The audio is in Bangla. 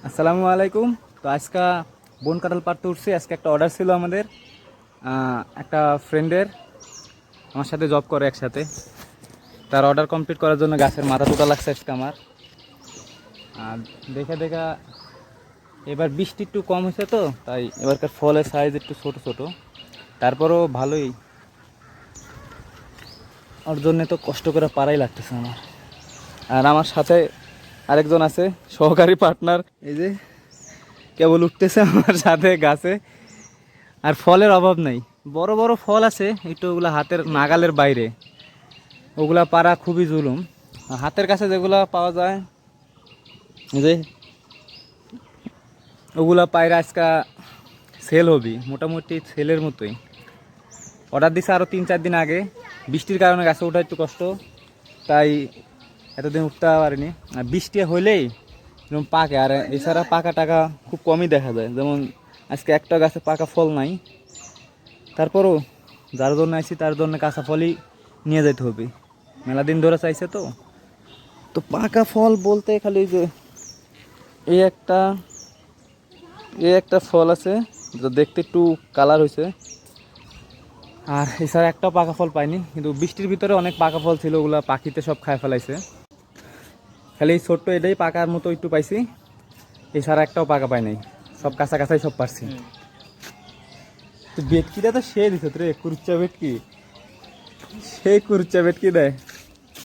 আসসালামু আলাইকুম। তো আজকে বন কাঁঠাল পাড়তে উঠছি। আজকে একটা অর্ডার ছিল আমাদের একটা ফ্রেন্ডের, আমার সাথে জব করে একসাথে। তার অর্ডার কমপ্লিট করার জন্য গাছের মাথা তোলা লাগছে আজকে আমার। আর দেখা দেখা এবার বৃষ্টি একটু কম হয়েছে, তো তাই এবারকার ফলের সাইজ একটু ছোট ছোট, তারপরও ভালোই। ওর জন্যে তো কষ্ট করে পারাই লাগতেছে আমার। আর আমার সাথে আরেকজন আছে, সহকারী পার্টনার, এই যে কেবল উঠতেছে আমার সাথে গাছে। আর ফলের অভাব নেই, বড় বড় ফল আছে, একটু ওগুলা হাতের নাগালের বাইরে, ওগুলা পারা খুবই জুলুম। হাতের কাছে যেগুলা পাওয়া যায়, এই যে ওগুলা পায়রা আজকা সেল হবি, মোটামুটি সেলের মতোই। অর্ডার দিছে আরও 3-4 দিন আগে। বৃষ্টির কারণে গাছে ওঠা একটু কষ্ট, তাই এতদিন উঠতে পারিনি। আর বৃষ্টি হইলেই এরকম পাকে, আর এছাড়া পাকা টাকা খুব কমই দেখা যায়। যেমন আজকে একটা গাছে পাকা ফল নাই, তারপরও যার জন্য আইছি তার জন্য কাঁচা ফলই নিয়ে যেতে হবে। মেলা দিন ধরে চাইছে, তো তো পাকা ফল বলতে খালি যে এই একটা এই একটা ফল আছে, যেটা দেখতে একটু কালার হয়েছে। আর এছাড়া একটাও পাকা ফল পাইনি, কিন্তু বৃষ্টির ভিতরে অনেক পাকা ফল ছিল, ওগুলা পাখিতে সব খায় ফেলাইছে। খালি এই ছোট্ট এটাই পাকার মতো একটু পাইছি, এছাড়া একটাও পাকা পাই নাই, সব কাঁচা কাঁচাই সব পারছি। তো বেটকিটা তো সে দিছে রে, কুরুচ্চা বেটকি, সেই কুরুচ্চা বেটকি দেয়।